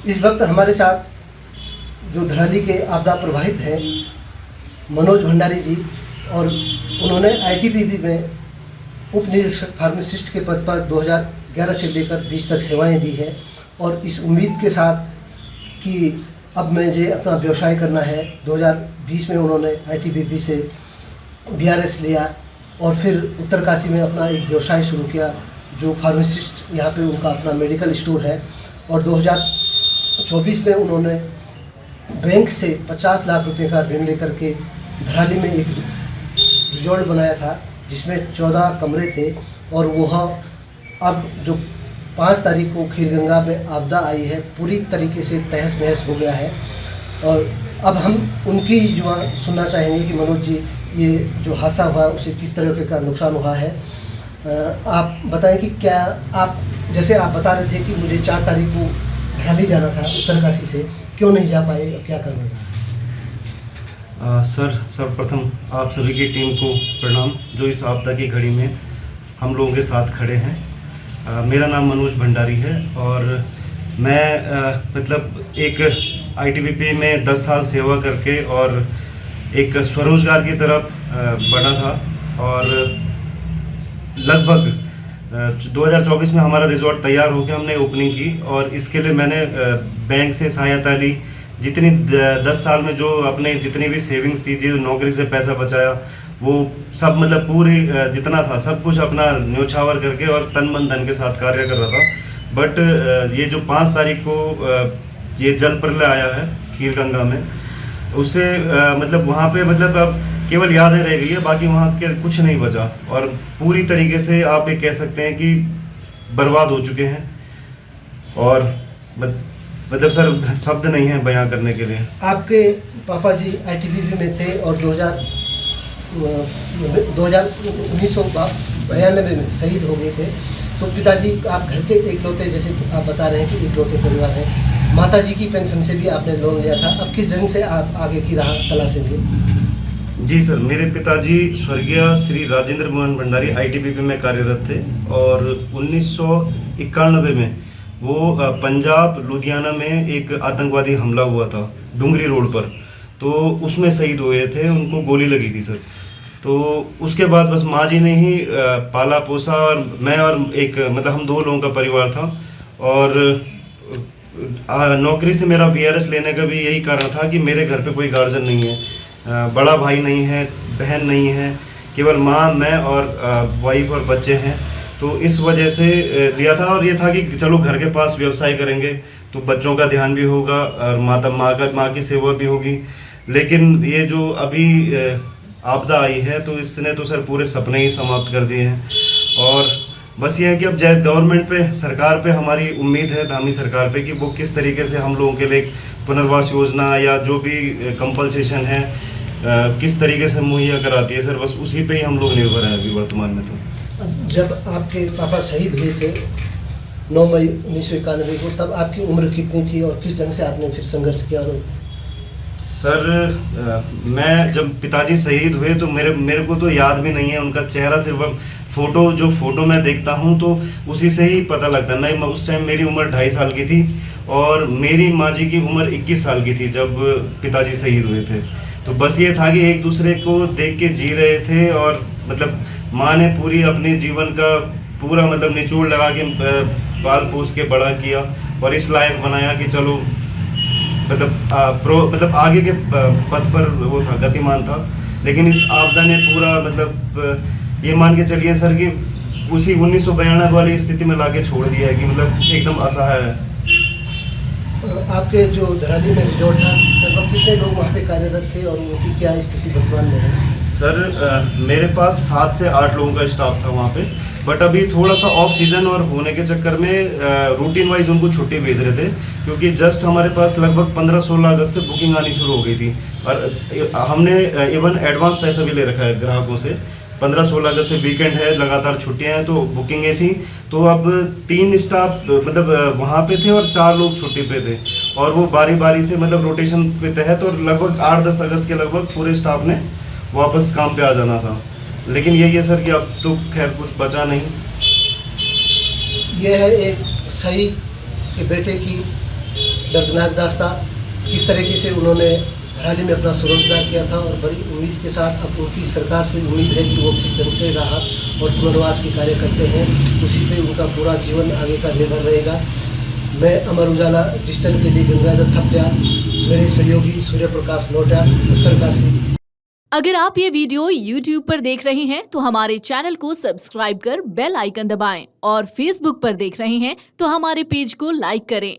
इस वक्त हमारे साथ जो धराली के आपदा प्रभावित हैं मनोज भंडारी जी, और उन्होंने आईटीबीपी में उप निरीक्षक फार्मासिस्ट के पद पर 2011 से लेकर 20 तक सेवाएं दी हैं, और इस उम्मीद के साथ कि अब मुझे अपना व्यवसाय करना है। 2020 में उन्होंने आईटीबीपी से बीआरएस लिया और फिर उत्तरकाशी में अपना एक व्यवसाय शुरू किया जो फार्मासिस्ट, यहाँ पे उनका अपना मेडिकल स्टोर है। और 2024 में उन्होंने बैंक से 50 लाख रुपए का ऋण लेकर के धराली में एक रिजॉर्ट बनाया था जिसमें 14 कमरे थे, और वह अब जो 5 तारीख को खीरगंगा में आपदा आई है पूरी तरीके से तहस नहस हो गया है। और अब हम उनकी जुबान सुनना चाहेंगे कि मनोज जी, ये जो हादसा हुआ उसे किस तरह का नुकसान हुआ है। आप बताएं कि क्या आप, जैसे आप बता रहे थे कि मुझे 4 तारीख को धराली जाना था उत्तरकाशी से, क्यों नहीं जा पाए और क्या करना था? सर, सर्वप्रथम आप सभी की टीम को प्रणाम जो इस आपदा की घड़ी में हम लोगों के साथ खड़े हैं। मेरा नाम मनोज भंडारी है और मैं मतलब एक आईटीबीपी में 10 साल सेवा करके और एक स्वरोजगार की तरफ बढ़ा था, और लगभग 2024 में हमारा रिजॉर्ट तैयार होकर हमने ओपनिंग की, और इसके लिए मैंने बैंक से सहायता ली। जितनी 10 साल में जो अपने जितनी भी सेविंग्स थी, जो नौकरी से पैसा बचाया, वो सब मतलब पूरी जितना था सब कुछ अपना न्योछावर करके और तन मन धन के साथ कार्य कर रहा था। बट ये जो 5 तारीख को ये जल प्रलय आया है खीरगंगा में, उससे मतलब वहाँ पे मतलब अब केवल यादें रह गई है, बाकी वहाँ के कुछ नहीं बचा, और पूरी तरीके से आप ये कह सकते हैं कि बर्बाद हो चुके हैं। और मतलब सर शब्द नहीं है बयां करने के लिए। आपके पापा जी आईटीबीपी में थे और 1992 में शहीद हो गए थे। तो पिताजी आप घर के इकलौते, जैसे आप बता रहे हैं कि इकलौते परिवार हैं, माताजी की पेंशन से भी आपने लोन लिया था। अब किस ढंग से आप आगे की राह तलाशेंगे? जी सर, मेरे पिताजी स्वर्गीय श्री राजेंद्र मोहन भंडारी आईटीबीपी में कार्यरत थे, और 1991 में वो पंजाब लुधियाना में एक आतंकवादी हमला हुआ था डुंगरी रोड पर, तो उसमें शहीद हुए थे, उनको गोली लगी थी सर। तो उसके बाद बस माँ जी ने ही पाला पोसा, और मैं और एक मतलब हम 2 लोगों का परिवार था। और नौकरी से मेरा वीआरएस लेने का भी यही कारण था कि मेरे घर पे कोई गार्जियन नहीं है, बड़ा भाई नहीं है, बहन नहीं है, केवल माँ, मैं और वाइफ और बच्चे हैं। तो इस वजह से लिया था, और ये था कि चलो घर के पास व्यवसाय करेंगे तो बच्चों का ध्यान भी होगा और माँ की सेवा भी होगी। लेकिन ये जो अभी आपदा आई है तो इसने तो सर पूरे सपने ही समाप्त कर दिए हैं। और बस ये है कि अब गवर्नमेंट पे, सरकार पे हमारी उम्मीद है, धामी सरकार पे, कि वो किस तरीके से हम लोगों के लिए पुनर्वास योजना या जो भी कंपनसेशन है किस तरीके से मुहैया कराती है सर, बस उसी पे ही हम लोग निर्भर हैं अभी वर्तमान में। तो जब आपके पापा शहीद हुए थे 9 मई 1991 को, तब आपकी उम्र कितनी थी और किस ढंग से आपने फिर संघर्ष किया? सर मैं जब पिताजी शहीद हुए तो मेरे को तो याद भी नहीं है उनका चेहरा, सिर्फ फोटो मैं देखता हूँ तो उसी से ही पता लगता है। मैं उस टाइम मेरी उम्र 2.5 साल की थी और मेरी माँ जी की उम्र 21 साल की थी जब पिताजी शहीद हुए थे। तो बस ये था कि एक दूसरे को देख के जी रहे थे, और मतलब माँ ने पूरी अपने जीवन का पूरा मतलब निचोड़ लगा के पाल पोस के बड़ा किया और इस लायक बनाया कि चलो मतलब आगे के पथ पर वो था, गतिमान था। लेकिन इस आपदा ने पूरा मतलब ये मान के चलिए सर कि उसी 1992 वाली स्थिति में लाके छोड़ दिया है कि मतलब एकदम असहाय है। आपके जो धराली में रिजॉर्ट था, लगभग कितने लोग वहाँ पे कार्यरत थे और उनकी क्या स्थिति वर्तमान में है? सर मेरे पास 7 से 8 लोगों का स्टाफ था वहाँ पे, बट अभी थोड़ा सा ऑफ सीजन और होने के चक्कर में रूटीन वाइज उनको छुट्टी भेज रहे थे, क्योंकि जस्ट हमारे पास लगभग 15-16 अगस्त से बुकिंग आनी शुरू हो गई थी और हमने इवन एडवांस पैसा भी ले रखा है ग्राहकों से। 15-16 अगस्त से वीकेंड है, लगातार छुट्टियां हैं, तो बुकिंगें थी। तो अब 3 स्टाफ मतलब वहाँ पे थे और 4 लोग छुट्टी पे थे, और वो बारी बारी से मतलब रोटेशन के तहत, और लगभग 8-10 अगस्त के लगभग पूरे स्टाफ ने वापस काम पे आ जाना था। लेकिन यही है सर कि अब तो खैर कुछ बचा नहीं। यह है एक शहीद के बेटे की दर्दनाक दास्ता, किस तरीके से उन्होंने हरियाली में अपना स्वरोजगार किया था और बड़ी उम्मीद के साथ अब उनकी सरकार से उम्मीद है कि वो किस तरह से राहत और पुनर्वास के कार्य करते हैं, उसी पे उनका पूरा जीवन आगे का निर्भर रहेगा। मैं अमर उजाला डिजिटल के लिए गंगाधर थपलिया, मेरे सहयोगी सूर्य प्रकाश नोटा, उत्तरकाशी। अगर आप ये वीडियो YouTube पर देख रहे हैं तो हमारे चैनल को सब्सक्राइब कर बेल आइकन दबाएं और Facebook पर देख रहे हैं तो हमारे पेज को लाइक करें।